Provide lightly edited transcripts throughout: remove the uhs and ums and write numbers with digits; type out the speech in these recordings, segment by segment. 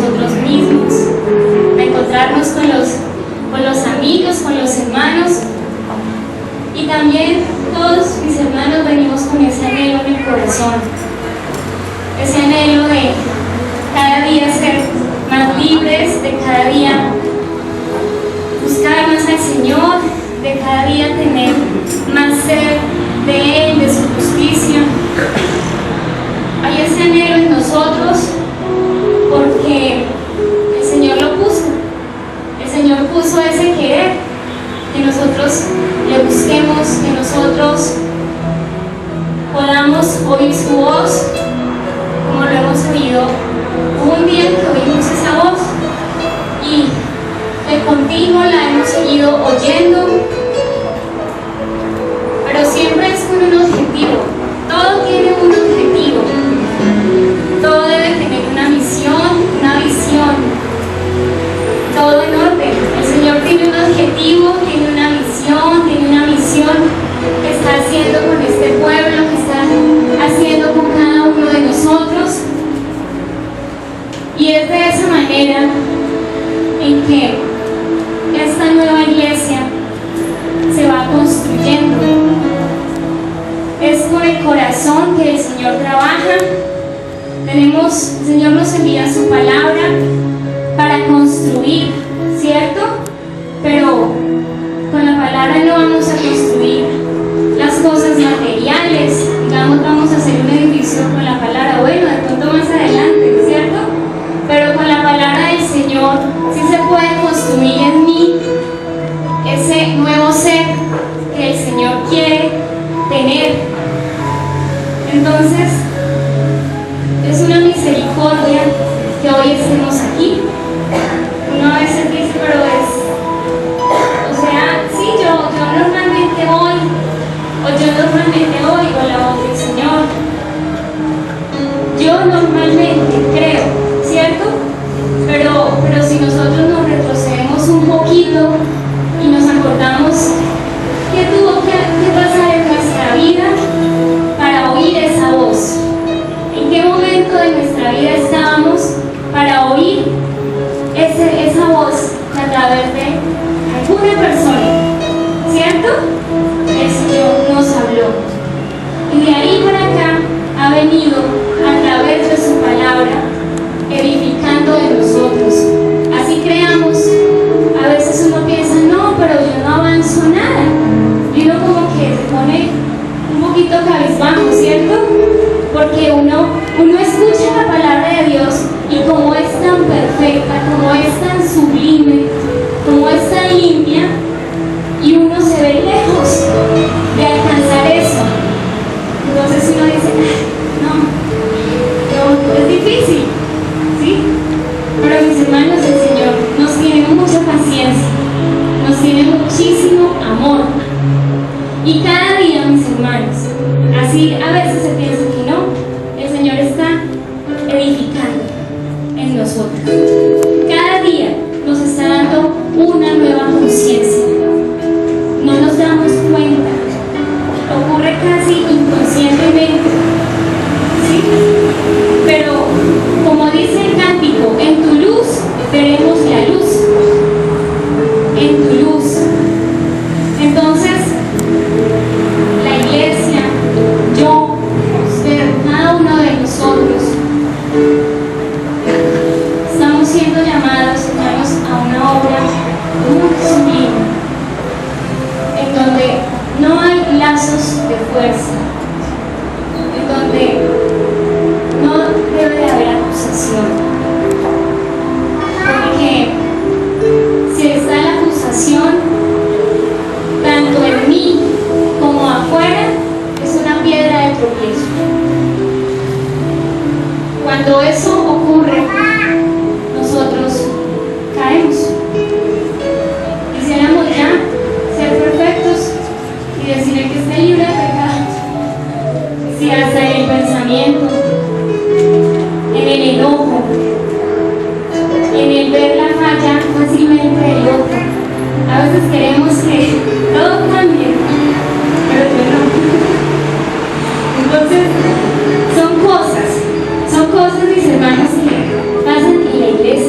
nosotros mismos, a encontrarnos con los amigos, con los hermanos. Y también todos mis hermanos venimos con ese anhelo en el corazón, ese anhelo de cada día ser más libres, de cada día buscar más al Señor, de cada día tener más sed de Él, de su justicia. Hay ese anhelo en nosotros porque el Señor lo puso. El Señor puso ese querer, que nosotros le busquemos, que nosotros podamos oír su voz, como lo hemos oído. Hubo un día que oímos esa voz y de continuo la hemos seguido oyendo, pero siempre es con un objetivo. Todo tiene un objetivo, todo debe tener una misión, una visión, todo en orden. El Señor tiene un objetivo, tiene una misión que está haciendo con este pueblo, que está haciendo con cada uno de nosotros. Y es de esa manera en que esta nueva iglesia se va construyendo. Es con el corazón que el Señor trabaja. El Señor nos envía su palabra para construir, ¿cierto? Pero con la palabra no vamos a construir las cosas materiales. Digamos, vamos a hacer un edificio con la palabra, bueno, de pronto más adelante, ¿cierto? Pero con la palabra del Señor sí se puede construir en mí ese nuevo ser que el Señor quiere tener. Entonces, es una misericordia que hoy estemos aquí. Uno a veces dice, pero sí, yo normalmente voy, o yo normalmente oigo la voz del Señor. Yo normalmente creo, ¿cierto? Pero si nosotros nos retrocedemos un poquito y nos acordamos qué tuvo que pasar en nuestra vida para oír esa voz, en qué momento de nuestra vida estábamos para oír esa voz a través de alguna persona, ¿cierto? El Señor nos habló y de ahí para acá ha venido a través de su palabra edificando de nosotros. Así creamos. A veces uno piensa, no, pero yo no avanzo nada, y uno como que se pone un poquito cabizbajo, ¿cierto? Porque uno escucha la palabra de Dios y como es tan perfecta, como es tan sublime, como es tan limpia, y uno se ve lejos de alcanzar eso. Entonces uno dice, no, es difícil, ¿sí? Pero mis hermanos, el Señor nos tiene mucha paciencia, nos tiene muchísimo amor. Y cada día, mis hermanos, así a veces se piensa que no, el Señor está edificando en nosotros. Cada día nos está dando una nueva conciencia. No nos damos cuenta, ocurre casi inconscientemente, ¿sí? Pero como dice el cántico, en tu luz veremos la luz, en tu luz. Entonces, la iglesia, yo, usted, cada uno de nosotros, estamos siendo llamados, hermanos, a una obra muy sublime, en donde no hay lazos de fuerza, en donde no debe de haber acusación. Porque si está la acusación, tanto en mí como afuera, es una piedra de tropiezo. Cuando eso ocurre, nosotros caemos. Quisiéramos ya ser perfectos y decirle que esté libre de pecado. Si hasta en el pensamiento, en el enojo, en el ver la falla fácilmente del otro, a veces queremos que todo cambie, pero yo no. Entonces, son cosas, mis hermanos, que pasan en la iglesia.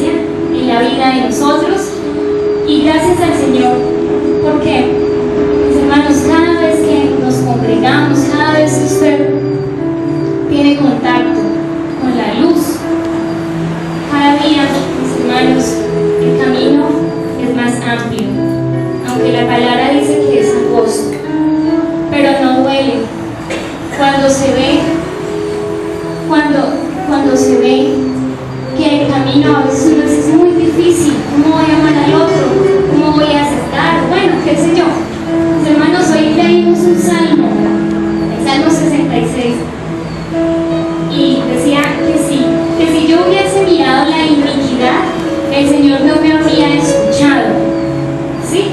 cuando se ve que el camino a veces uno dice, es muy difícil, ¿cómo voy a amar al otro? ¿Cómo voy a aceptar? Bueno, qué sé yo. Mis hermanos, hoy leímos un salmo, el Salmo 66, y decía que si yo hubiese mirado la iniquidad, el Señor no me habría escuchado. ¿Sí?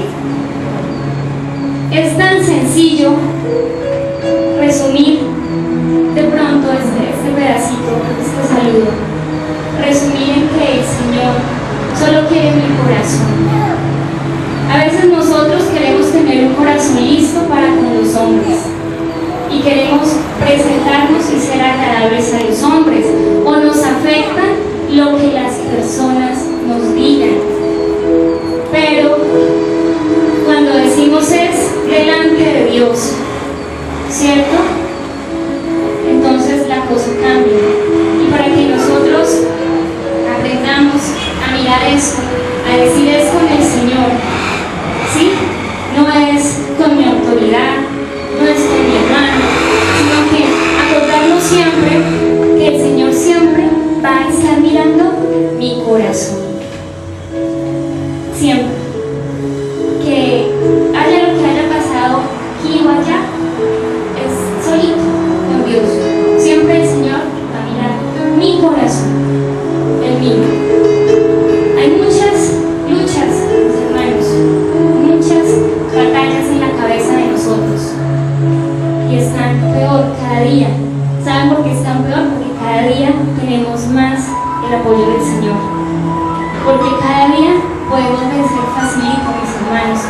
Es tan sencillo resumir de pronto este pedacito, este saludo, resumir en que el Señor solo quiere mi corazón. A veces nosotros queremos tener un corazón listo para con los hombres y queremos presentarnos y ser agradables a los hombres, o nos afecta lo que las personas nos digan. Pero cuando decimos es delante de Dios, ¿cierto? Entonces la cosa cambia. Y para que nosotros aprendamos a mirar eso, a decir es con el Señor, ¿sí? No es con mi autoridad, no es con mi hermano, sino que acordarnos siempre que el Señor siempre va a estar mirando mi corazón. Siempre. Que haya lo que haya pasado aquí o allá, es solito con Dios. Siempre el Señor va a mirar mi corazón, el mío. Hay muchas luchas, mis hermanos, muchas batallas en la cabeza de nosotros, y están peor cada día. ¿Saben por qué están peor? Porque cada día tenemos más el apoyo del Señor, porque cada día podemos vencer facilito, mis hermanos.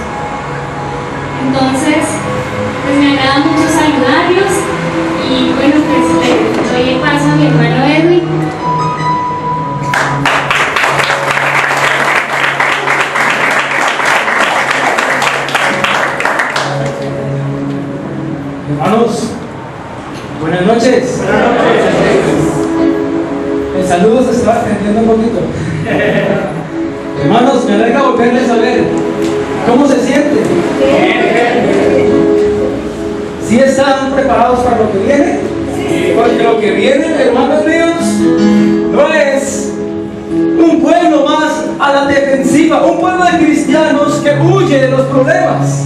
Entonces, pues me agrada mucho saludarlos, y bueno, pues le doy el paso a mi hermano Edwin. Hermanos, buenas noches. Buenas noches. El saludo se estaba extendiendo un poquito. Hermanos, me alegra volverles a ver. ¿Cómo se siente? ¿Sí están preparados para lo que viene? Sí. Porque lo que viene, hermanos míos, no es un pueblo más a la defensiva, un pueblo de cristianos que huye de los problemas.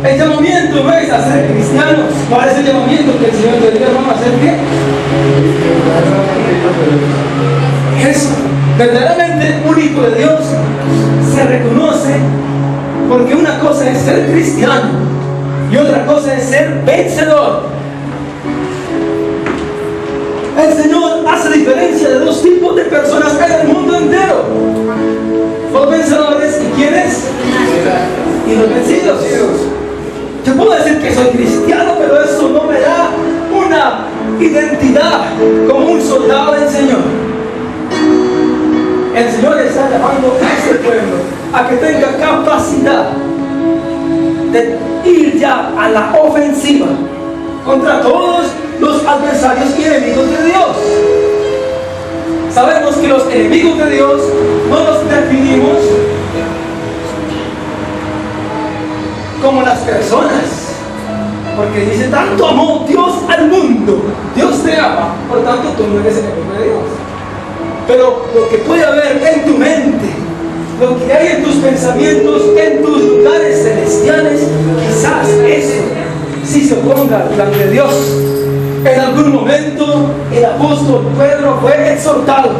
El llamamiento no es a ser cristianos, parece el llamamiento que el Señor te diga, vamos a hacer bien. Eso, verdaderamente un hijo de Dios se reconoce, porque una cosa es ser cristiano y otra cosa es ser vencedor. El Señor hace diferencia de dos tipos de personas en el mundo entero: los vencedores y ¿quiénes? Y los vencidos. Yo puedo decir que soy cristiano, pero eso no me da una identidad como un soldado del Señor. El Señor está llamando a este pueblo a que tenga capacidad de ir ya a la ofensiva contra todos los adversarios y enemigos de Dios. Sabemos que los enemigos de Dios no los definimos como las personas, porque dice, tanto amó Dios al mundo. Dios te ama, por tanto tú no eres enemigo de Dios. Pero lo que puede haber en tu mente, lo que hay en tus pensamientos, en tus lugares celestiales, quizás eso sí se oponga al plan de Dios. En algún momento el apóstol Pedro fue exhortado.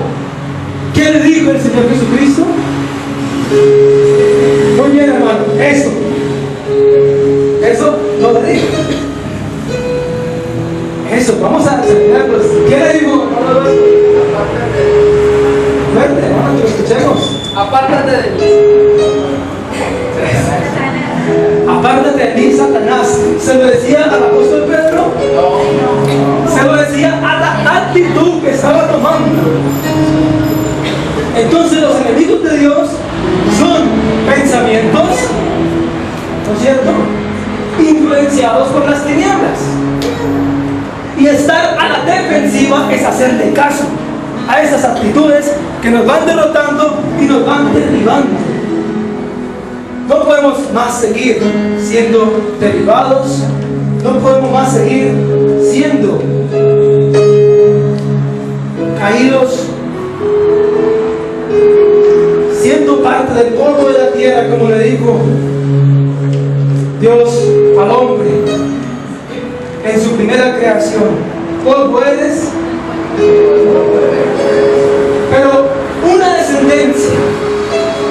¿Qué le dijo el Señor Jesucristo? Muy bien, hermano, eso no le dijo. Eso, vamos a terminarlos. ¿Qué le dijo? Fuerte, hermano, que lo escuchemos. Apártate de mí. Apártate de mí, Satanás. ¿Se lo decía al apóstol Pedro? No. Se lo decía a la actitud que estaba tomando. Entonces los enemigos de Dios son pensamientos, ¿no es cierto?, influenciados por las tinieblas. Y estar a la defensiva es hacerle caso a esas actitudes que nos van derrotando y nos van derribando. No podemos más seguir siendo derribados no podemos más seguir siendo caídos, siendo parte del polvo de la tierra, como le dijo Dios al hombre en su primera creación. Polvo eres, pero una descendencia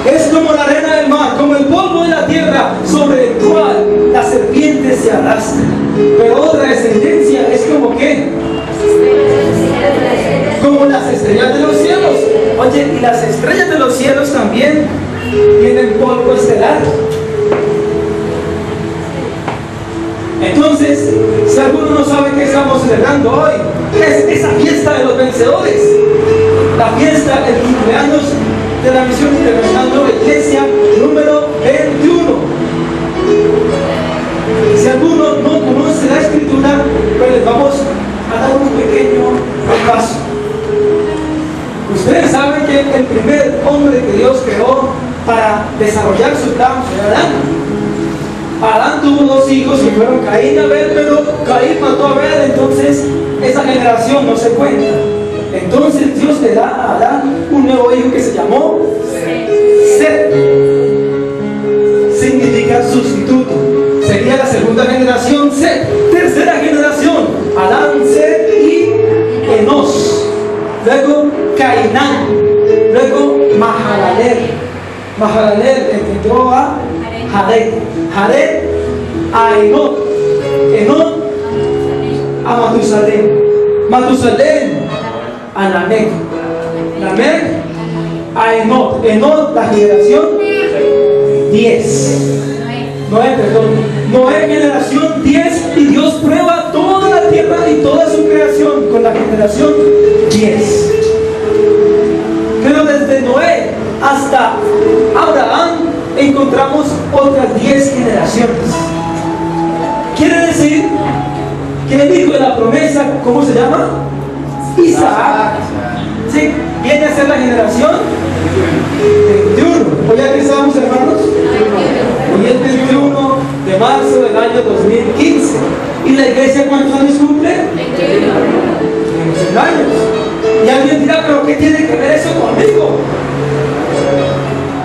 es como la arena del mar, como el polvo de la tierra sobre el cual la serpiente se arrastra. Pero otra descendencia es como ¿qué? Como las estrellas de los cielos. Oye, y las estrellas de los cielos también tienen polvo estelar. Entonces, si alguno no sabe qué estamos celebrando hoy, es esa fiesta de los vencedores, la fiesta, el cumpleaños de la Misión Internacional Nueva Iglesia número 21. Si alguno no conoce la escritura, pues les vamos a dar un pequeño repaso. Ustedes saben que el primer hombre que Dios creó para desarrollar su plan fue Adán. Adán tuvo 2 hijos y fueron Caín y Abel, pero Caín mató a Abel, entonces esa generación no se cuenta. Entonces Dios le da a Adán un nuevo hijo que se llamó Set. Significa sustituto. Sería la segunda generación Set. Tercera generación, Adán, Set y Enos. Luego Cainán. Luego Mahalalel. Mahalalel engendró a Jared. Jared a Enot. Enot a Matusalén. Matusalén a Lamec. Lamec a Enot. Enot, la generación 10. Noé, perdón. Noé, generación 10. Y Dios prueba toda la tierra y toda su creación con la generación 10. Pero desde Noé hasta Abraham encontramos otras 10 generaciones. Quiere decir que el hijo de la promesa, ¿cómo se llama? Isaac. ¿Sí? Viene a ser la generación 21. ¿Hoy aquí estamos, hermanos? Hoy es 21 de marzo del año 2015. ¿Y la iglesia cuántos años cumple? 21 años. Y alguien dirá, ¿pero qué tiene que ver eso conmigo?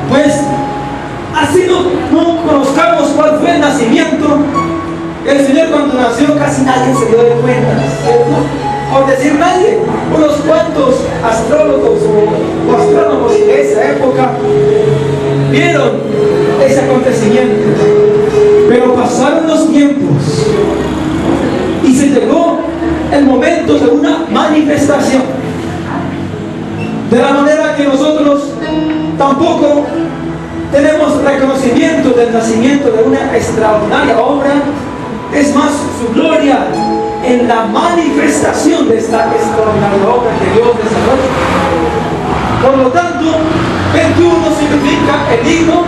Pues así no conozcamos cuál fue el nacimiento. El Señor cuando nació casi nadie se dio de cuenta, ¿cierto? Por decir nadie, unos cuantos astrólogos o astrónomos de esa época vieron ese acontecimiento. Pero pasaron los tiempos y se llegó el momento de una manifestación. De la manera que nosotros tampoco tenemos reconocimiento del nacimiento de una extraordinaria obra, es más su gloria en la manifestación de esta extraordinaria obra que Dios desarrolla. Por lo tanto, 21 significa el hijo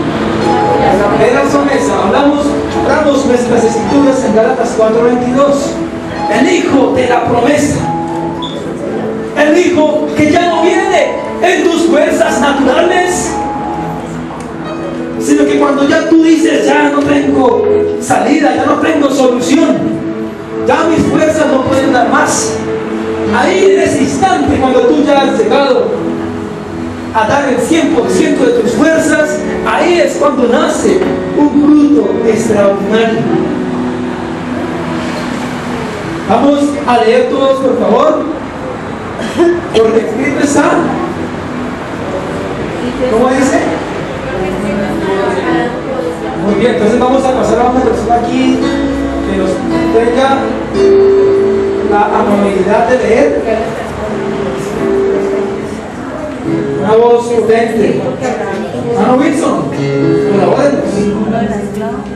de la promesa. Hablamos nuestras escrituras en Gálatas 4:22. El hijo de la promesa. El hijo que ya no viene en tus fuerzas naturales, sino que cuando ya tú dices, ya no tengo salida, ya no tengo solución, ya mis fuerzas no pueden dar más, ahí en ese instante, cuando tú ya has llegado a dar el 100% de tus fuerzas, ahí es cuando nace un fruto extraordinario. Vamos a leer todos, por favor, porque escrito está. ¿Cómo dice? Muy bien, entonces vamos a pasar a una persona aquí que nos tenga la amabilidad de leer. Una voz potente. Hermano Wilson, colaboren.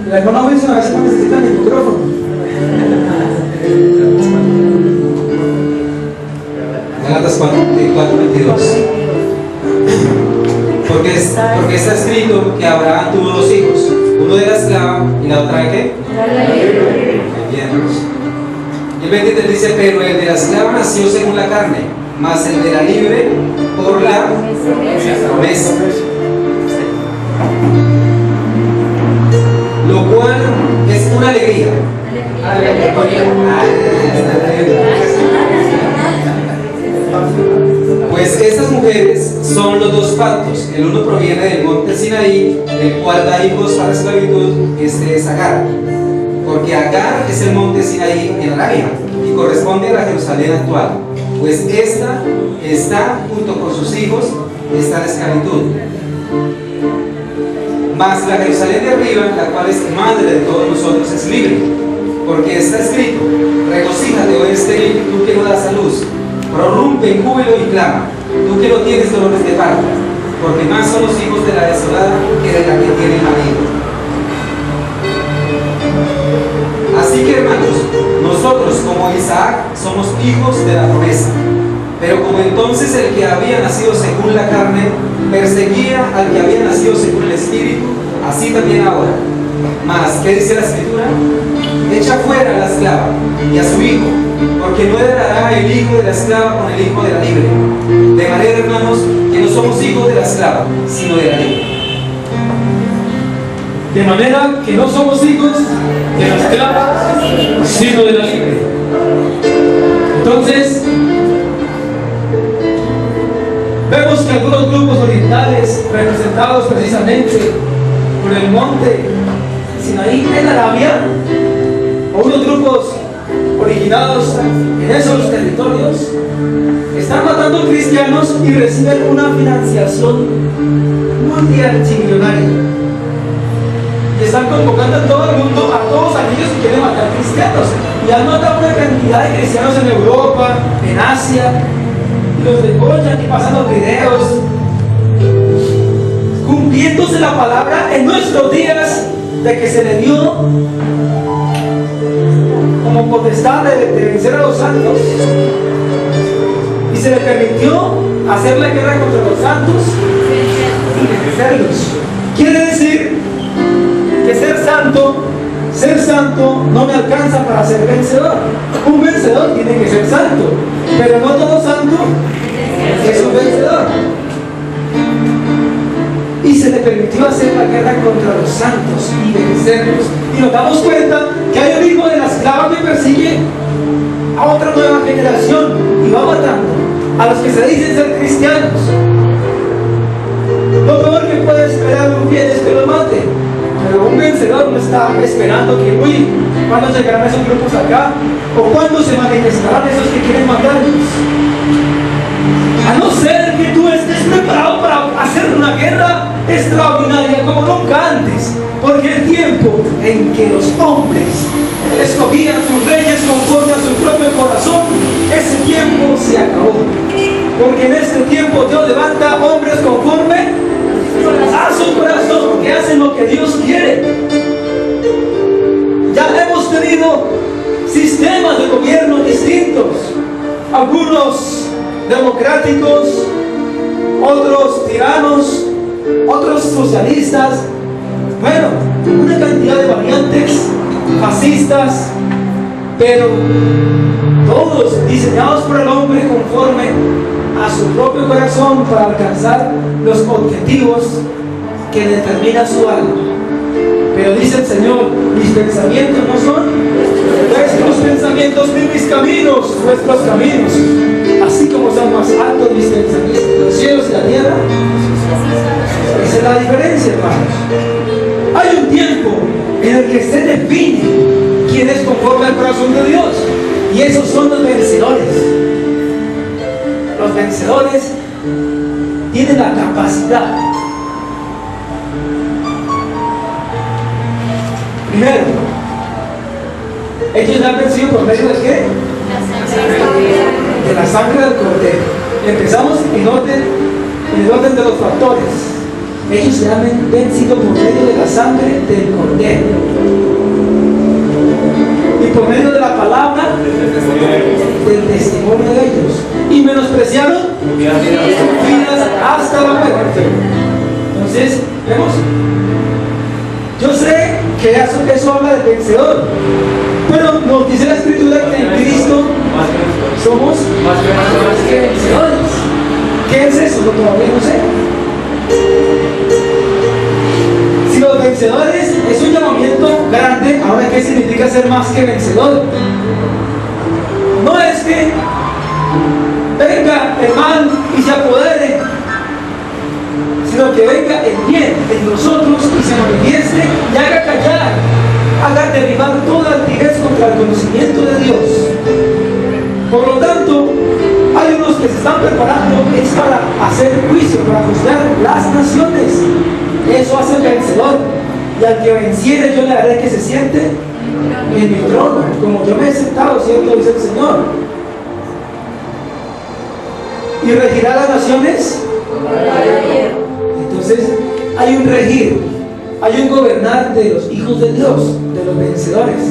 El hermano Wilson a veces no necesita ni micrófono. Gálatas 4:22. Porque está escrito que Abraham tuvo 2 hijos, uno de la esclava y la otra de qué? Bien. Y el 23 dice, pero el de la esclava nació según la carne, mas el de la libre por la promesa. Lo cual es una alegría Pues estas mujeres son los dos pactos. El uno proviene del monte Sinaí, el cual da hijos para esclavitud. Este es Agar, porque Agar es el monte Sinaí en Arabia y corresponde a la Jerusalén actual, pues esta está junto con sus hijos, está en esclavitud. Mas la Jerusalén de arriba, la cual es madre de todos nosotros, es libre, porque está escrito: regocíjate, oh estéril, tú que no das a luz, prorrumpe en júbilo y clama, tú que no tienes dolores de parto, porque más son los hijos de la desolada que de la que tiene marido. Así que, hermanos, nosotros como Isaac somos hijos de la promesa. Pero como entonces el que había nacido según la carne perseguía al que había nacido según el Espíritu, así también ahora. Mas, ¿qué dice la Escritura? Echa fuera a la esclava y a su hijo, porque no heredará el hijo de la esclava con el hijo de la libre. De manera, hermanos, que no somos hijos de la esclava, sino de la libre. De manera que no somos hijos de la esclava, sino de la libre. Entonces, vemos que algunos grupos orientales, representados precisamente por el monte Sinaí en Arabia, o unos grupos originados en esos territorios, están matando cristianos y reciben una financiación multimillonaria. Y están convocando a todo el mundo, a todos aquellos que quieren matar cristianos. Y han matado una cantidad de cristianos en Europa, en Asia, y los degollan y pasan los videos, cumpliéndose la palabra en nuestros días de que se le dio como potestad de vencer a los santos, y se le permitió hacer la guerra contra los santos y vencerlos. Quiere decir que ser santo no me alcanza para ser vencedor. Un vencedor tiene que ser santo, pero no todo santo es un vencedor. Y se le permitió hacer la guerra contra los santos y vencerlos. Y nos damos cuenta que hay un hijo de la esclava que persigue a otra nueva generación y va matando a los que se dicen ser cristianos. Lo peor que puede esperar un fiel es que lo mate. Pero un vencedor no está esperando que, uy, ¿cuándo llegarán esos grupos acá? ¿O cuándo se manifestarán esos que quieren matarnos? A no ser que tú estés preparado para hacer una guerra extraordinaria como nunca antes. Porque el tiempo en que los hombres escogían sus reyes conforme a su propio corazón, ese tiempo se acabó. Porque en este tiempo Dios levanta hombres conforme a su corazón, que hacen lo que Dios quiere. Ya hemos tenido sistemas de gobierno distintos, algunos democráticos, otros tiranos, otros socialistas, bueno, una cantidad de variantes, fascistas, pero todos diseñados por el hombre conforme a su propio corazón para alcanzar los objetivos que determina su alma. Pero dice el Señor: mis pensamientos no son vuestros pensamientos, ni mis caminos vuestros caminos. Así como son más altos mis pensamientos, los cielos y la tierra. Esa es la diferencia, hermanos. Hay un tiempo en el que se define quién es conforme al corazón de Dios, y esos son los vencedores. Los vencedores tienen la capacidad, primero, ellos han vencido por medio de ¿qué? De la sangre del Cordero. Empezamos en el orden de los factores. Ellos se han vencido por medio de la sangre del Cordero y por medio de la palabra del testimonio de ellos, y menospreciaron vidas hasta la muerte. Entonces, vemos, yo sé que eso habla del vencedor, pero nos dice la Escritura que en Cristo somos más que vencedores. ¿Qué es eso? Lo todavía no sé. Si los vencedores es un llamamiento grande, ahora ¿qué significa significa ser más que vencedor. No es que venga el mal y se apodere, sino que venga el bien en nosotros y se manifieste y haga callar, haga derribar toda altivez contra el conocimiento de Dios. Por lo tanto, hay unos que se están preparando es para hacer juicio, para juzgar las naciones. Eso hace el vencedor. Y al que venciere yo le haré que se siente en mi trono, como yo me he sentado, ¿cierto? Dice el Señor. ¿Y regirá las naciones? Entonces, hay un regir, hay un gobernar de los hijos de Dios, de los vencedores.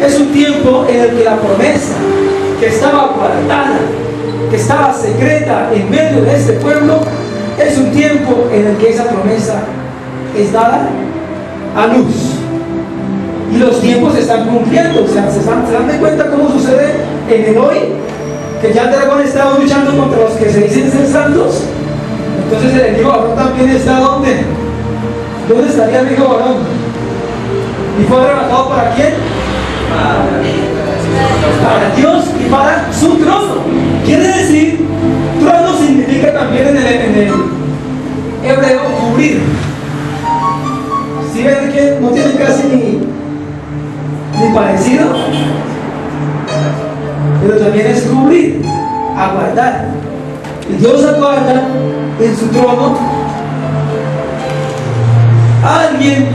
Es un tiempo en el que la promesa que estaba guardada, que estaba secreta en medio de este pueblo, es un tiempo en el que esa promesa es dada a luz. Y los tiempos se están cumpliendo. O sea, ¿se dan de cuenta cómo sucede en el hoy? Que ya el dragón está luchando contra los que se dicen ser santos. Entonces el enemigo varón también está ¿dónde? ¿Dónde estaría el enemigo varón? ¿Y fue arrebatado para quién? Para Dios y para su trono. Quiere decir, trono significa también en el hebreo cubrir. Si ven que no tiene casi ni parecido, pero también es cubrir, aguardar. Y Dios aguarda en su trono a alguien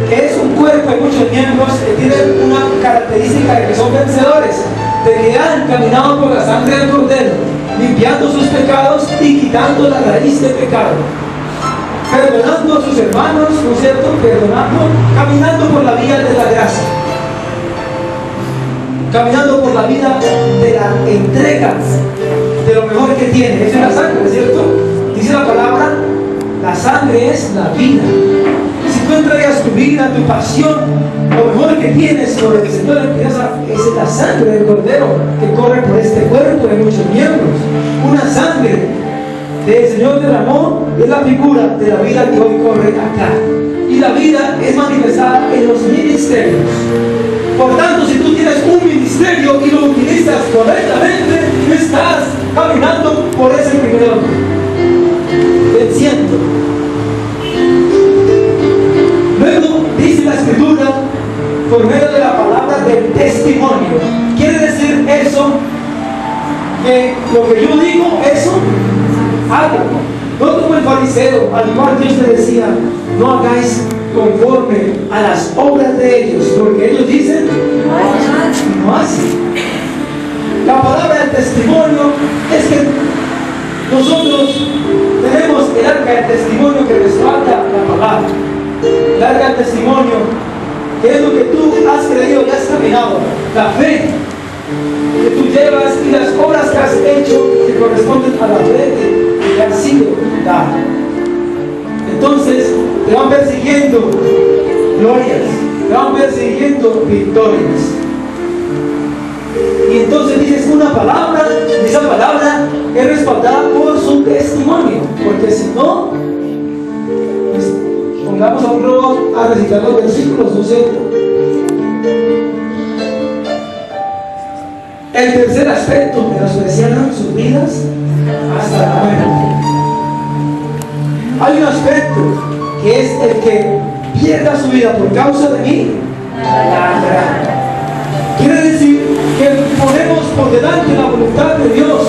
que es un cuerpo, hay muchos miembros que tienen una característica de que son vencedores, de que han caminado por la sangre del Cordero, limpiando sus pecados y quitando la raíz del pecado, perdonando a sus hermanos, ¿no es cierto? Perdonando, caminando por la vía de la gracia, caminando por la vida de la entrega de lo mejor que tiene. Eso es la sangre, ¿cierto? Dice la palabra, la sangre es la vida. Si tú entregas tu vida, tu pasión, lo mejor que tienes por el Señor empieza, es la sangre del Cordero que corre por este cuerpo de muchos miembros. Una sangre que el Señor derramó es la figura de la vida que hoy corre acá. Y la vida es manifestada en los ministerios. Por tanto, si tú tienes un ministerio y lo utilizas correctamente, estás caminando por ese primer venciendo. Luego dice la Escritura, por medio de la palabra del testimonio. Quiere decir eso, que lo que yo digo, eso hágalo. No como el fariseo, al cual Dios le decía, no hagáis conforme a las obras de ellos, porque ellos dicen, no hacen. La palabra del testimonio es que nosotros tenemos el arca del testimonio que respalda la palabra. El arca del testimonio, que es lo que tú has creído y has caminado, la fe que tú llevas y las obras que has hecho que corresponden a la fe que te ha sido dada. Entonces te van persiguiendo glorias, te van persiguiendo victorias. Y entonces dices una palabra, y esa palabra es respaldada por su testimonio, porque si no, pues, pongamos a un robot a recitar los versículos, ¿no es cierto? El tercer aspecto, menospreciaron sus vidas hasta la muerte. Hay un aspecto que es el que pierda su vida por causa de mí. Quiere decir que ponemos por delante la voluntad de Dios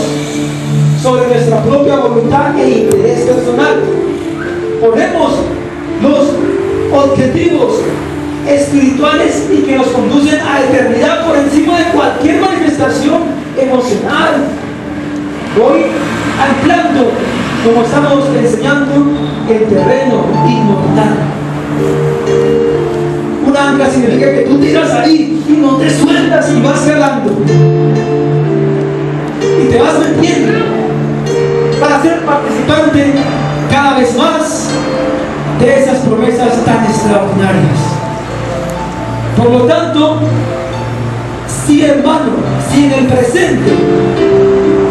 sobre nuestra propia voluntad e interés personal. Ponemos los objetivos espirituales y que nos conducen a la eternidad por encima de cualquier manifestación emocional. Voy anclando, como estamos enseñando, el terreno inmortal. Un ancla significa que tú tiras ahí y no te sueltas y vas jalando y te vas metiendo para ser participante cada vez más de esas promesas tan extraordinarias. Por lo tanto, si hermano, si en el presente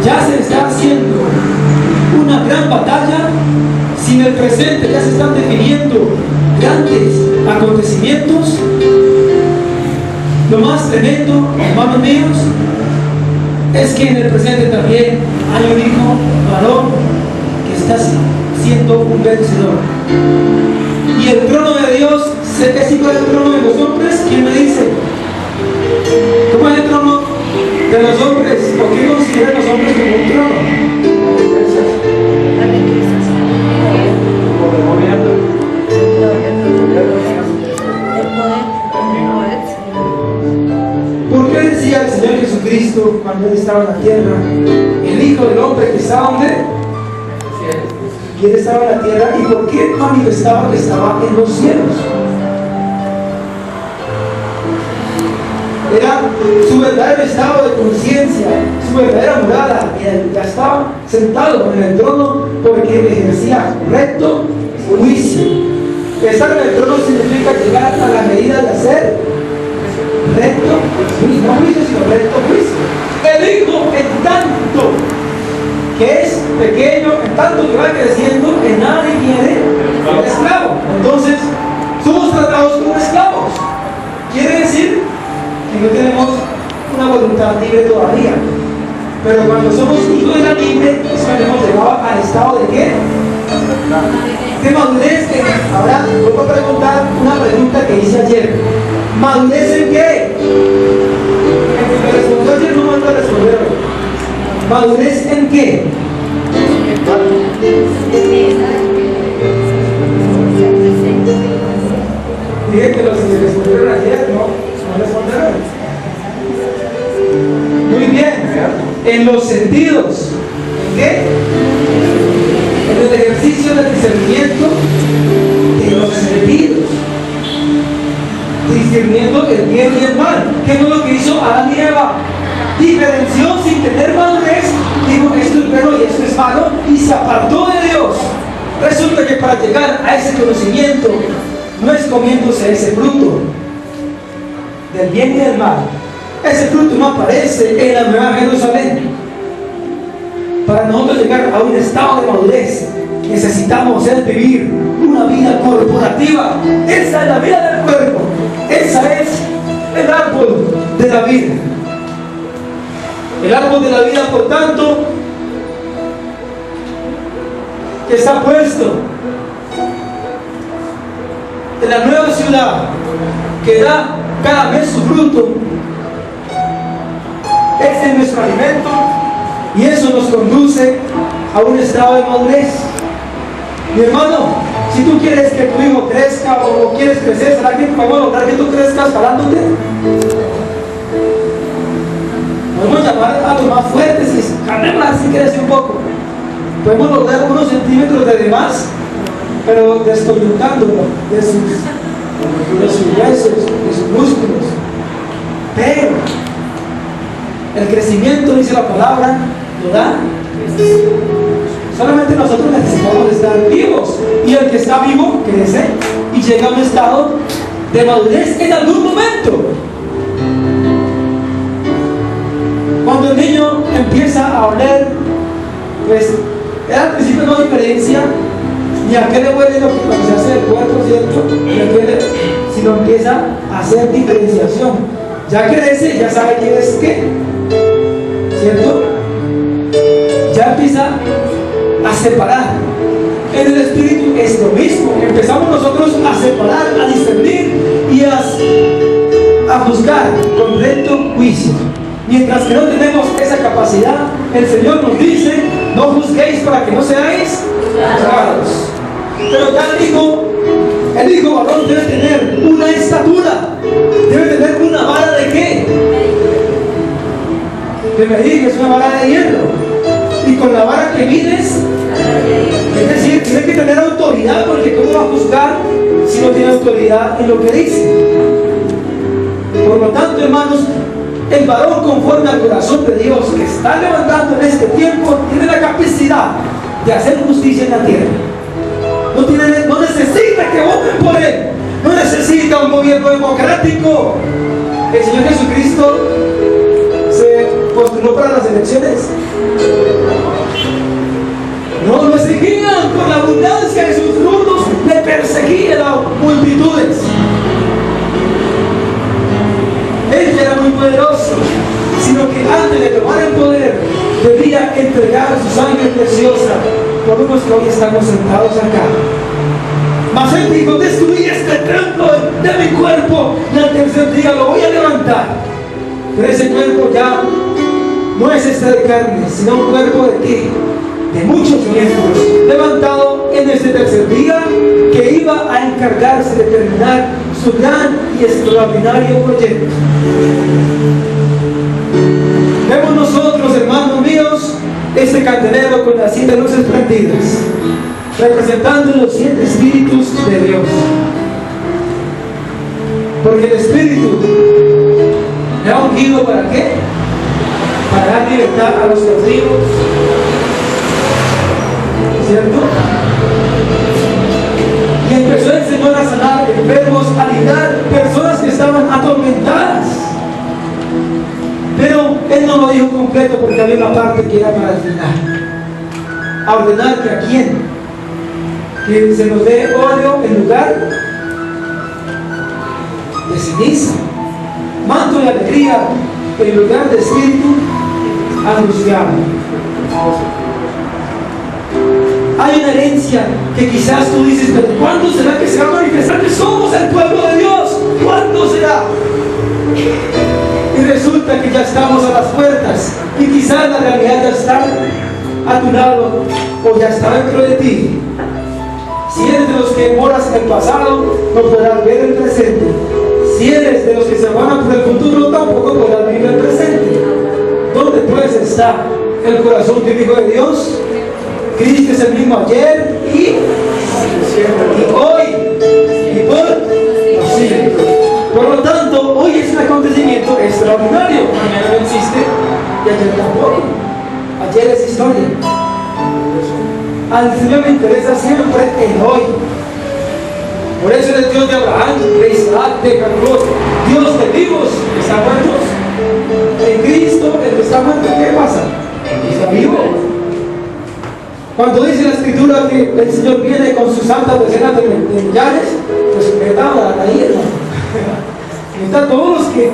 ya se está haciendo una gran batalla. Si en el presente ya se están definiendo grandes acontecimientos, lo más tremendo, hermanos míos, es que en el presente también hay un hijo varón que está siendo un vencedor. Y el trono de Dios, sé que es igual al trono de los hombres. ¿Quién me dice? ¿Cómo es el trono de los hombres? ¿O qué consideran los hombres como un trono? ¿Por qué decía el Señor Jesucristo cuando Él estaba en la tierra, el Hijo del Hombre que estaba donde? Y Él estaba en la tierra. ¿Y por qué manifestaba que estaba en los cielos? Era su verdadero estado de conciencia, su verdadera morada. Él ya estaba sentado en el trono porque Él ejercía recto juicio. Estar en el trono significa llegar a la medida de hacer recto juicio, no juicio, sino recto juicio. El Hijo, en tanto que es pequeño, en tanto que va creciendo, que nadie quiere ser esclavo. Entonces, somos tratados como esclavos. Quiere decir que no tenemos una voluntad libre todavía. Pero cuando somos hijos de la libre, es cuando hemos llegado al estado de ¿qué? De madurez. Ahora, vuelvo a preguntar una pregunta que hice ayer. ¿Madurez en qué? El que me respondió ayer no me va a responder. ¿Madurez en qué? Dije que los que respondieron ayer no respondieron. Muy bien. En los sentidos. ¿En qué? En el ejercicio del discernimiento de los sentidos. Discerniendo el bien y el mal. ¿Qué fue lo que hizo Adán y Eva? Diferenció sin tener madurez, dijo esto es bueno y esto es malo, y se apartó de Dios. Resulta que para llegar a ese conocimiento no es comiéndose ese fruto del bien y del mal. Ese fruto no aparece en la Nueva Jerusalén. Para nosotros llegar a un estado de madurez necesitamos vivir una vida corporativa. Esa es la vida del cuerpo. Esa es el árbol de la vida. El árbol de la vida, por tanto, que está puesto en la nueva ciudad, que da cada mes su fruto, este es nuestro alimento, y eso nos conduce a un estado de madurez. Mi hermano, si tú quieres que tu hijo crezca o quieres crecer, ¿será que podemos lograr que tú crezcas parándote? Podemos llamar a los más fuertes y cambiarla si crece un poco. Podemos lograr unos centímetros de más, pero descoyuncándolo de sus huesos, de sus músculos. Pero el crecimiento, dice la palabra, lo da. Solamente nosotros necesitamos estar vivos. Y el que está vivo crece y llega a un estado de madurez en algún momento. Cuando el niño empieza a oler, pues al principio no diferencia ni a qué le huele lo que cuando se hace el cuerpo, ¿cierto? Sino empieza a hacer diferenciación. Ya crece, ya sabe quién es qué, ¿cierto? Ya empieza a separar. En el espíritu es lo mismo. Empezamos nosotros a separar, a discernir y a juzgar con recto juicio. Mientras que no tenemos esa capacidad, el Señor nos dice: no juzguéis para que no seáis juzgados. Pero ya el hijo varón debe tener una estatura, debe tener una vara de qué? De medir, es una vara de hierro. Y con la vara que mides, es decir, tiene que tener autoridad, porque ¿cómo va a juzgar si no tiene autoridad en lo que dice? Por lo tanto, hermanos, el varón conforme al corazón de Dios que está levantando en este tiempo tiene la capacidad de hacer justicia en la tierra. No necesita que voten por él, no necesita un gobierno democrático. El Señor Jesucristo se postuló para las elecciones. No lo seguían por la abundancia de sus frutos, le perseguían a multitudes. Él era muy poderoso, sino que antes de tomar el poder, debía entregar su sangre preciosa por unos que hoy estamos sentados acá. Mas él dijo: destruí este templo de mi cuerpo, y al tercer día lo voy a levantar. Pero ese cuerpo ya no es este de carne, sino un cuerpo de qué? De muchos miembros, levantado en este tercer día, que iba a encargarse de terminar su gran y extraordinario proyecto. Vemos nosotros, hermanos míos, este candelero con las 7 luces prendidas, representando los 7 espíritus de Dios. Porque el Espíritu le ha ungido ¿para qué? Para dar libertad a los cautivos, ¿cierto? Y empezó el Señor a sanar enfermos, a liberar personas que estaban atormentadas. Pero Él no lo dijo completo, porque había una parte que era para el final. A ordenar que a quién, que se nos dé óleo en lugar de ceniza, manto de alegría en lugar de espíritu angustiado. Hay una herencia que quizás tú dices: pero ¿cuándo será que se va a manifestar que somos el pueblo de Dios? ¿Cuándo será? Y resulta que ya estamos a las puertas, y quizás la realidad ya está a tu lado o ya está dentro de ti. Si eres de los que moras en el pasado, no podrás ver el presente. Si eres de los que se van a por el futuro, tampoco podrás vivir el presente. ¿Dónde pues está el corazón típico de Dios? Cristo es el mismo ayer y hoy y por siempre. Por lo tanto, hoy es un acontecimiento extraordinario. Mañana no existe y ayer tampoco. Ayer es historia. Al Señor le interesa siempre el hoy. Por eso es el Dios de Abraham, de Isaac, de Jacob, Dios de vivos, que están muertos. En Cristo, el que está muerto, ¿qué pasa? Está vivo. Cuando dice la Escritura que el Señor viene con sus santas decenas de millares, pues está ahí, hermano. Están todos los que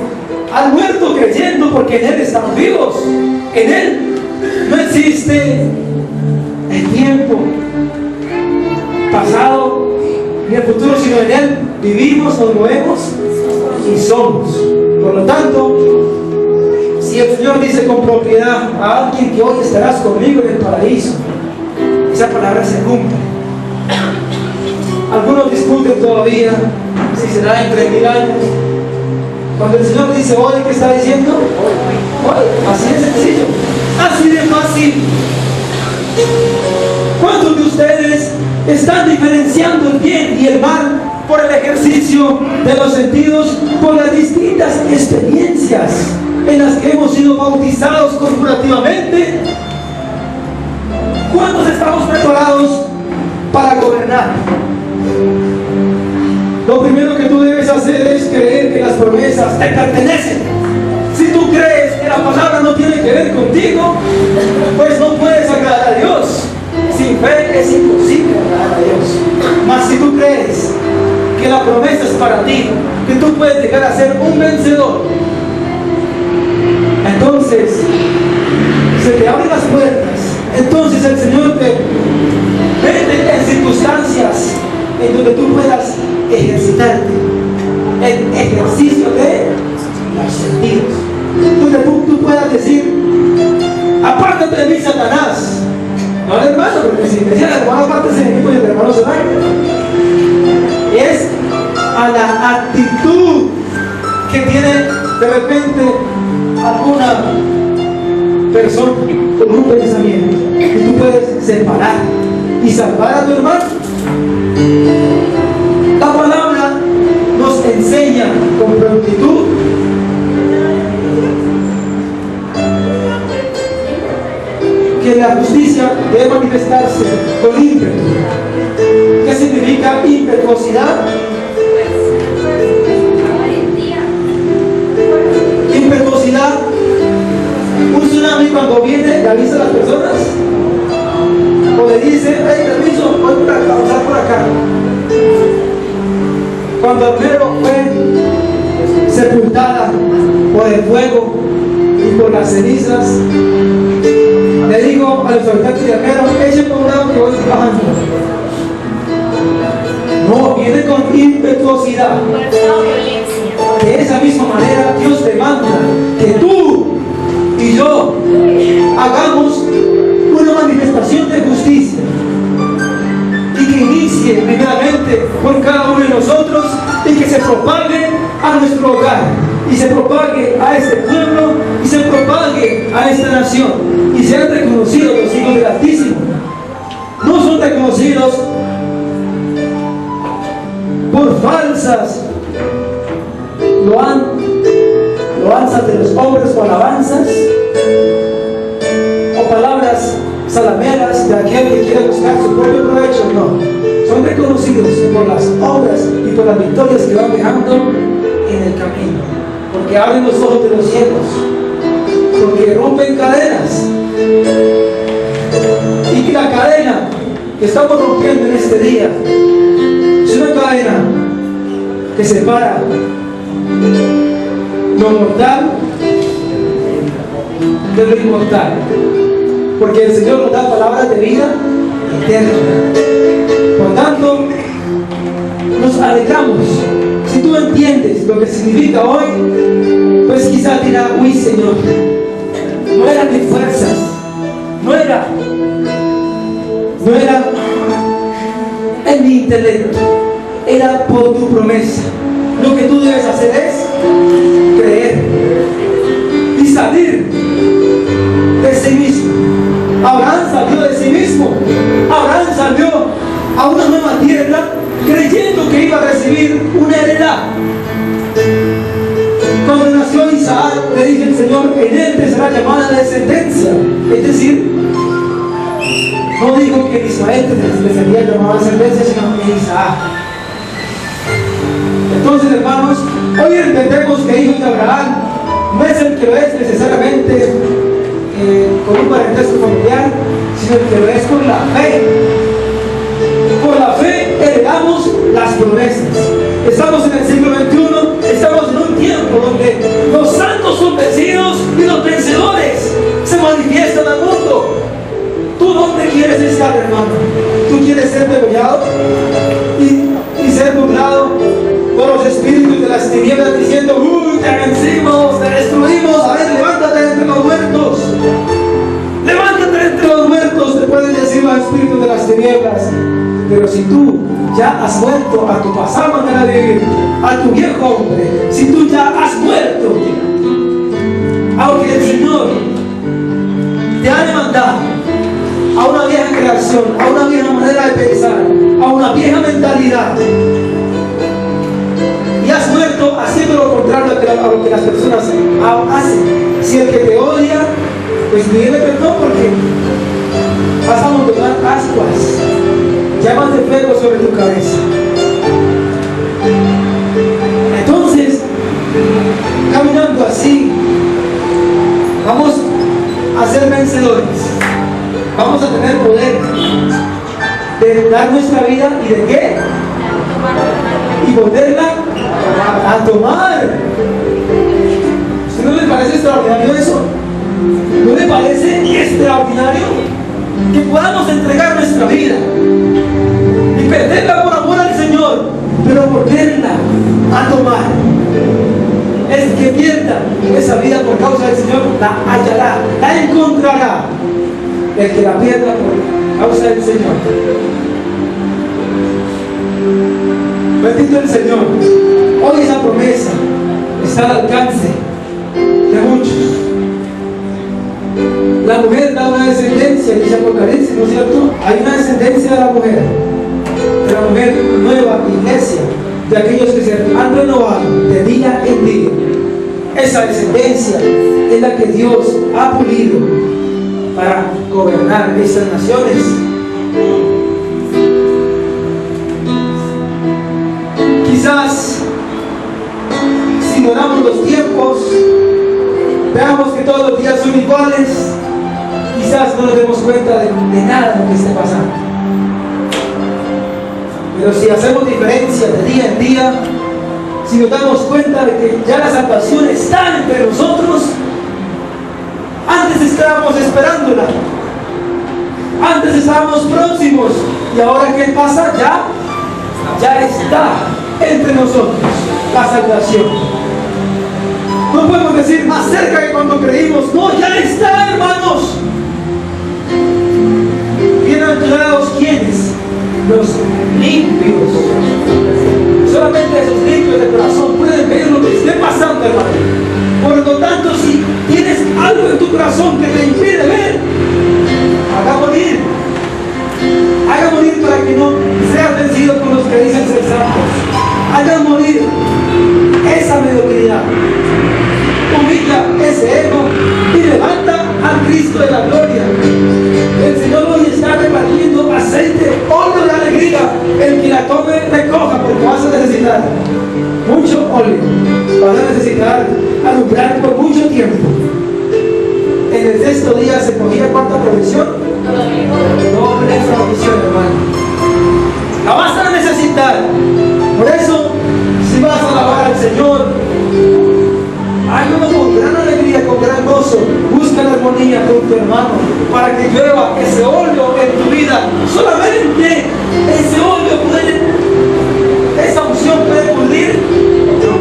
han muerto creyendo, porque en Él están vivos. En Él no existe el tiempo pasado ni el futuro, sino en Él vivimos, nos movemos y somos. Por lo tanto, si el Señor dice con propiedad a alguien que hoy estarás conmigo en el paraíso, esa palabra se cumple. Algunos discuten todavía si será en 3000 años. Cuando el Señor dice hoy, ¿qué está diciendo? Hoy, así de sencillo, así de fácil. ¿Cuántos de ustedes están diferenciando el bien y el mal por el ejercicio de los sentidos, por las distintas experiencias en las que hemos sido bautizados corporativamente? ¿Cuántos estamos preparados para gobernar? Lo primero que tú debes hacer es creer que las promesas te pertenecen. Si tú crees que la palabra no tiene que ver contigo, pues no puedes agradar a Dios. Sin fe es imposible agradar a Dios. Mas si tú crees que la promesa es para ti, que tú puedes llegar a ser un vencedor, entonces se te abren las puertas. Entonces el Señor te mete en circunstancias en donde tú puedas ejercitarte, el ejercicio de los sentidos, donde tú puedas decir: apártate de mí, Satanás. No al hermano, porque si decía el hermano apártese de mí, pues el hermano se va. Es a la actitud que tiene de repente alguna persona con un pensamiento que tú puedes separar y salvar a tu hermano. La palabra nos enseña con prontitud que la justicia debe manifestarse con ímpetu. ¿Qué significa impetuosidad? Impetuosidad. Un tsunami, cuando viene, le avisa a las personas o le dice Cuando Armero fue sepultada por el fuego y por las cenizas, le digo a los habitantes de Armero: echen por un lado que voy bajando. No, viene con impetuosidad. De esa misma manera Dios demanda que tú y yo hagamos una manifestación de justicia, y que inicie primeramente por cada uno de nosotros, y que se propague a nuestro hogar, y se propague a este pueblo, y se propague a esta nación, y sean reconocidos los hijos del Altísimo. No son reconocidos por falsas loanzas de los hombres o alabanzas o palabras salameras de aquel que quiere buscar su propio provecho. No, son reconocidos por las obras y por las victorias que van dejando en el camino, porque abren los ojos de los ciegos, porque rompen cadenas, y que la cadena que estamos rompiendo en este día es una cadena que separa lo mortal de lo inmortal, porque el Señor nos da palabras de vida eterna. Por tanto, nos alegramos. Si tú entiendes lo que significa hoy, pues quizás dirás: uy, Señor, no eran mis fuerzas, no era en mi intelecto, era por tu promesa. Lo que tú debes hacer es creer y salir de sí mismo. Abraham salió de sí mismo. Abraham salió a una nueva tierra creyendo que iba a recibir una heredad. Cuando nació Isaac, le dice el Señor: en él te será llamada descendencia. Es decir, no dijo que en Ismael te sería llamada descendencia, sino en Isaac. Entonces, hermanos, hoy entendemos que hijo de Abraham no es el que lo es necesariamente con un parentesco familiar, sino el que lo es con la fe. Por la fe heredamos las promesas. Estamos en el siglo XXI, estamos en un tiempo donde los santos son vencidos y los vencedores se manifiestan al mundo. ¿Tú dónde quieres estar, hermano? ¿Tú quieres ser degollado y ser nublado por los espíritus de las tinieblas diciendo: uy, te vencimos, te destruimos? A ver, levántate entre los muertos. Levántate entre los muertos, te pueden decir los espíritus de las tinieblas. Pero si tú ya has muerto a tu pasada manera de vivir, a tu viejo hombre, si tú ya has muerto, aunque el Señor te ha demandado a una vieja creación, a una vieja manera de pensar, a una vieja mentalidad, y has muerto haciendo lo contrario a lo que las personas hacen. Si el que te odia, pues pídele perdón, porque vas a amontonar ascuas, llamas de fuego sobre tu cabeza. Entonces, caminando así, vamos a ser vencedores. Vamos a tener poder de dar nuestra vida y de qué, y volverla a tomar. ¿Usted no le parece extraordinario eso? ¿No le parece extraordinario que podamos entregar nuestra vida y perderla por amor al Señor, pero volverla a tomar? El que pierda esa vida por causa del Señor la hallará, la encontrará. El que la pierda por causa del Señor. Bendito el Señor. Hoy esa promesa está al alcance de muchos. La mujer da una descendencia, dice Apocalipsis, ¿no es cierto? Hay una descendencia de la mujer nueva iglesia, de aquellos que se han renovado de día en día. Esa descendencia es la que Dios ha pulido para gobernar estas naciones. Quizás, si ignoramos los tiempos, veamos que todos los días son iguales, quizás no nos demos cuenta de nada de lo que esté pasando. Pero si hacemos diferencia de día en día, si nos damos cuenta de que ya la salvación está entre nosotros, antes estábamos esperándola, antes estábamos próximos, y ahora ¿qué pasa? Ya está entre nosotros la salvación. No podemos decir más cerca que cuando creímos, no, ya está, hermanos. Bienaventurados quienes, los limpios. Solamente esos limpios de corazón pueden ver lo que esté pasando, hermano. Por lo tanto, si tienes algo en tu corazón que te impide ver, haga morir para que no seas vencido con los que dicen ser santos. Haga morir esa mediocridad, humilla ese ego y levanta al Cristo de la gloria. El Señor hoy está repartiendo aceite, óleo de alegría. El que la tome, recoja, porque vas a necesitar mucho óleo, vas a necesitar alumbrar por mucho tiempo. En el sexto día se cogía ¿cuánta provisión? Doble provisión, hermano. La vas a necesitar. Por eso, si vas a alabar al Señor, hágalo con gran alegría, con gran gozo. Busca la armonía con tu hermano para que llueva ese óleo en tu vida. Solamente ese óleo puede, esa unción puede pudrir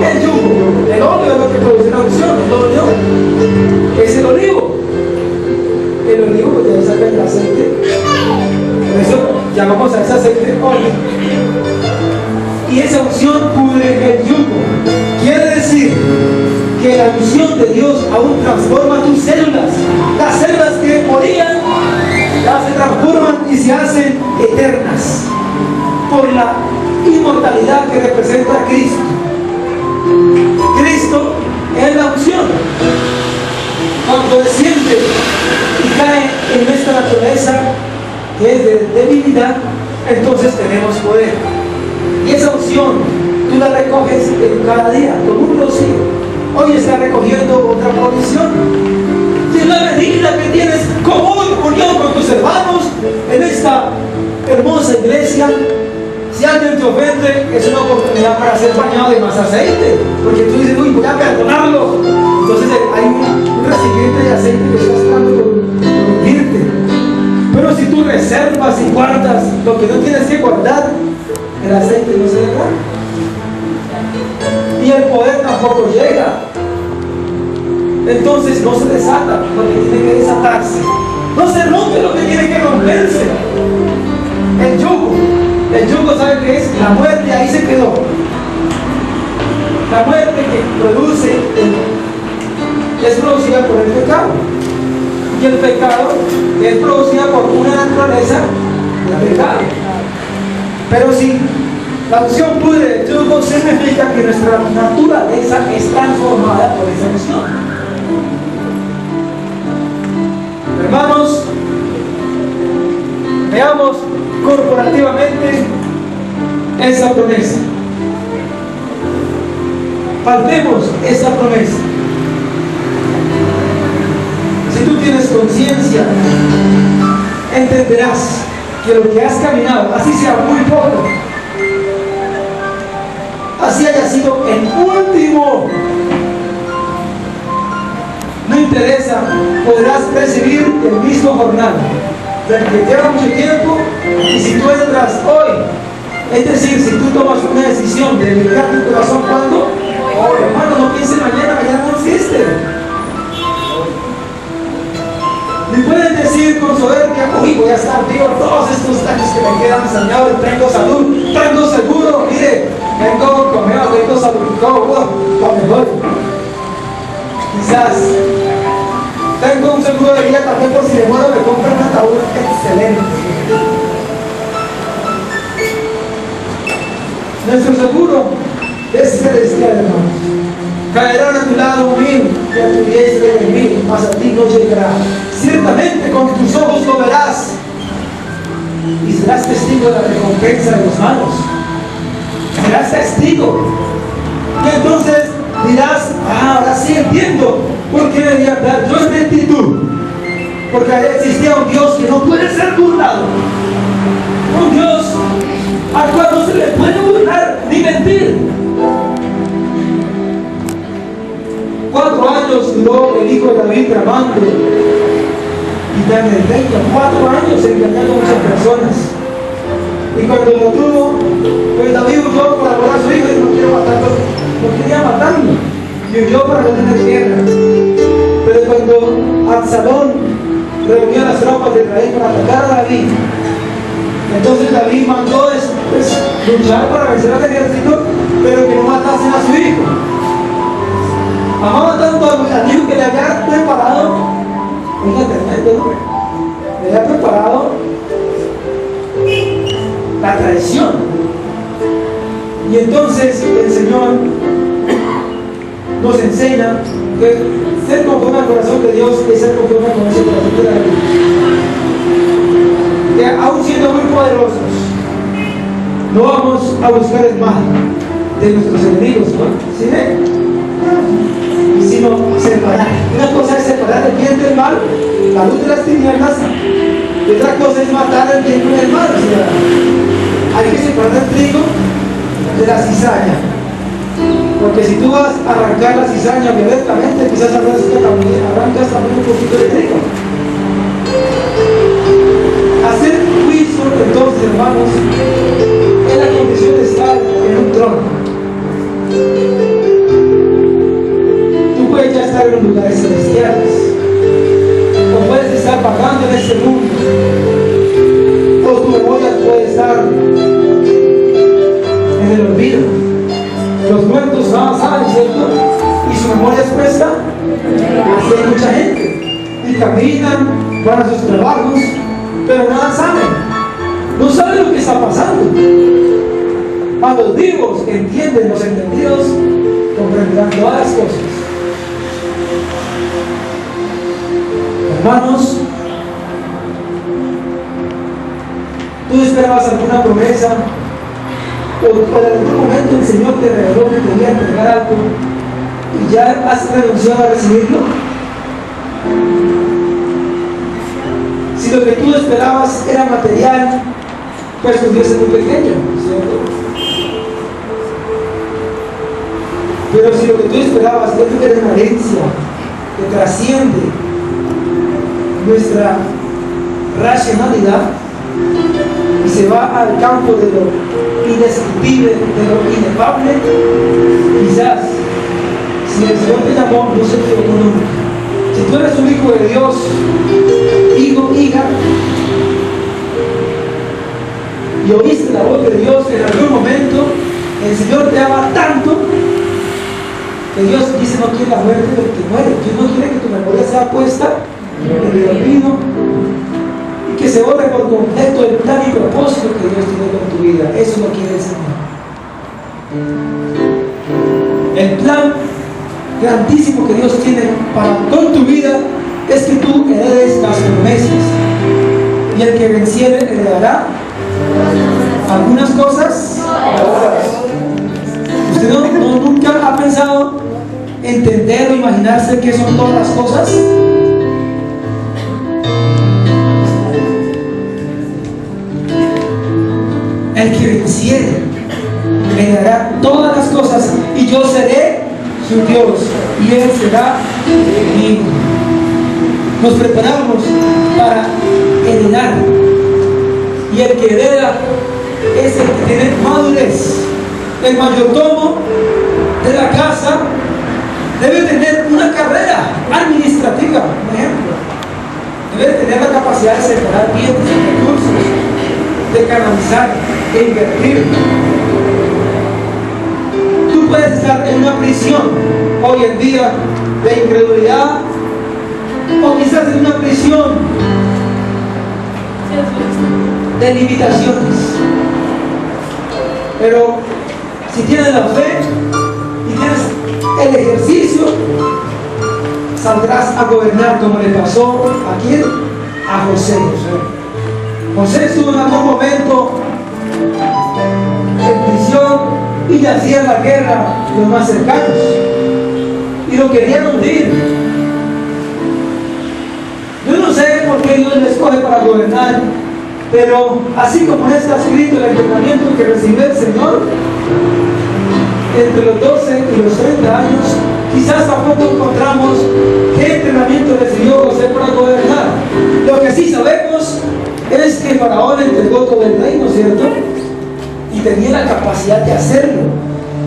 el yugo. El óleo es lo que produce la unción, el óleo es el olivo. El olivo ya saca el aceite. Por eso llamamos a ese aceite óleo. Y esa unción pudre el yugo. Quiere decir que la unción de Dios aún transforma tus células. Las células que morían, las se transforman y se hacen eternas por la inmortalidad que representa a Cristo. Cristo es la unción. Cuando desciende y cae en nuestra naturaleza, que es de debilidad, entonces tenemos poder. Y esa unción tú la recoges en cada día con un rocío. Hoy está recogiendo otra provisión. Y en la medida que tienes comunión con tus hermanos en esta hermosa iglesia, si alguien te ofende, es una oportunidad para ser bañado de más aceite. Porque tú dices, uy, voy a perdonarlo. Entonces hay un recipiente de aceite que está esperando por hundirte. Pero si tú reservas y guardas lo que no tienes que guardar, el aceite no se derrama. Y el poder tampoco llega. Entonces no se desata lo que tiene que desatarse. No se rompe lo que tiene que romperse. El yugo, ¿sabe qué es? La muerte, ahí se quedó. La muerte que produce es producida por el pecado. Y el pecado es producida por una naturaleza de pecado. Pero si la unción pudre el yugo, significa que nuestra naturaleza es transformada por esa unción. Hermanos, veamos corporativamente esa promesa. Palpemos esa promesa. Si tú tienes conciencia, entenderás que lo que has caminado, así sea muy poco, así haya sido el último, no interesa, podrás recibir el mismo jornal del que lleva mucho tiempo. Y si tú entras hoy, es decir, si tú tomas una decisión de dedicar tu corazón, ¿cuándo? Hoy, hermano, no pienses mañana no existe. Y pueden decir con soberbia, uy, voy a estar vivo todos estos años que me quedan saneados, tengo salud, tengo seguro, mire, tengo comeo, tengo salud, lo mejor. Quizás tengo un seguro de vida también por si me muero, me compro un ataúd excelente. Nuestro seguro es celestial, hermanos. Caerán a tu lado 1000 y a tu diestra 1000, mas a ti no llegará. Ciertamente con tus ojos lo verás y serás testigo de la recompensa de los malos. Serás testigo. Y entonces dirás, ahora sí entiendo por qué debía dar yo en rectitud. Porque existía un Dios que no puede ser burlado. Un Dios al cual no se le puede burlar ni mentir. llegó el hijo de David tramando quitarle el reino, 4 años engañando a muchas personas. Y cuando lo tuvo, pues David huyó por amor a su hijo y no quería matarlo. Y huyó para no tener guerra. Pero cuando Absalón reunió las tropas de Israel para atacar a David, entonces David mandó luchar para vencer al ejército, pero que no matasen a su hijo. Amaba tanto al hijo que le había preparado un tremendo nombre. Le había preparado la traición. Y entonces el Señor nos enseña que ser conforme al corazón de Dios es ser conforme con ese corazón de David. Que aún siendo muy poderosos, no vamos a buscar el mal de nuestros enemigos, ¿no? ¿Sí ven? Sino separar. Una cosa es separar el bien del mal, la luz de las tinieblas, y otra cosa es matar el bien con el mal. O sea, hay que separar el trigo de la cizaña, porque si tú vas a arrancar la cizaña violentamente, quizás arrancas también un poquito de trigo. Hacer juicio, entonces, hermanos, es la condición de estar en un trono. Tú puedes ya estar en los lugares celestiales, o puedes estar vagando en este mundo, o tu memoria puede estar en el olvido. Los muertos nada saben, ¿cierto? Y su memoria es presta. Así hay mucha gente, y caminan, van a sus trabajos, pero nada saben. No saben lo que está pasando. A los vivos que entienden, los entendidos comprenderán todas las cosas. Hermanos, tú esperabas alguna promesa, o en algún momento el Señor te reveló que te iba a entregar algo y ya has renunciado a recibirlo. Si lo que tú esperabas era material, pues tu Dios es muy pequeño, ¿cierto? Pero si lo que tú esperabas es una herencia que trasciende nuestra racionalidad y se va al campo de lo indescriptible, de lo inefable, quizás si el Señor te llamó, no se equivocó nunca. Si tú eres un hijo de Dios, hijo, hija, y oíste la voz de Dios en algún momento, el Señor te ama tanto que Dios dice: no quiere la muerte del que muere. Dios no quiere que tu memoria sea puesta en el olvido y que se borre por completo el plan y propósito que Dios tiene con tu vida. Eso no quiere el Señor. El plan grandísimo que Dios tiene con tu vida es que tú heredes las promesas, y el que venciere heredará algunas cosas. ¿Usted nunca ha pensado entender o imaginarse qué son todas las cosas? El que venciere heredará todas las cosas, y yo seré su Dios y Él será mi hijo. Nos preparamos para heredar, y el que hereda es el que tiene madurez. El mayordomo de la casa debe tener una carrera administrativa, por ejemplo. Debe tener la capacidad de separar bien sus recursos, de canalizar, de invertir. Tú puedes estar en una prisión hoy en día de incredulidad, o quizás en una prisión de limitaciones. Pero si tienes la fe y tienes el ejercicio, saldrás a gobernar, como le pasó a quién, a José. José estuvo en algún momento en prisión y le hacían la guerra los más cercanos y lo querían hundir. Yo no sé por qué Dios le escoge para gobernar, pero así como está escrito el entrenamiento que recibió el Señor entre los 12 y los 30 años, quizás tampoco encontramos qué entrenamiento recibió José para gobernar. Lo que sí sabemos es que Faraón entregó todo el reino, ¿cierto? Y tenía la capacidad de hacerlo.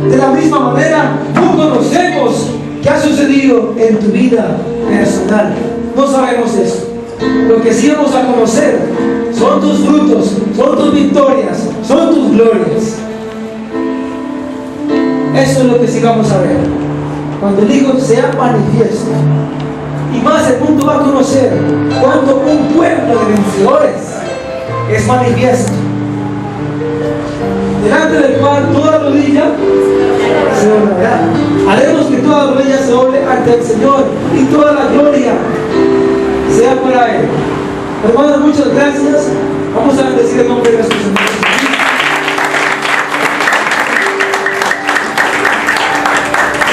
De la misma manera, no conocemos qué ha sucedido en tu vida personal. No sabemos eso. Lo que sí vamos a conocer son tus frutos, son tus victorias, son tus glorias. Eso es lo que sí vamos a ver. Cuando el Hijo sea manifiesto. Y más el mundo va a conocer cuando un pueblo de vencedores es manifiesto, delante del cual toda rodilla se doblará. Haremos que toda rodilla se doble ante el Señor y toda la gloria sea para Él. Hermanos, muchas gracias. Vamos a bendecir el nombre de nuestro Señor.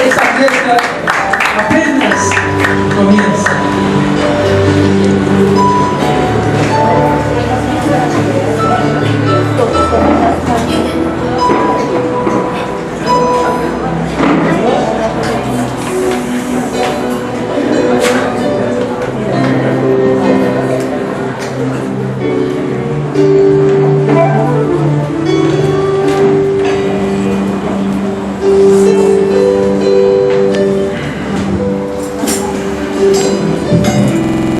Esa fiesta apenas comienza.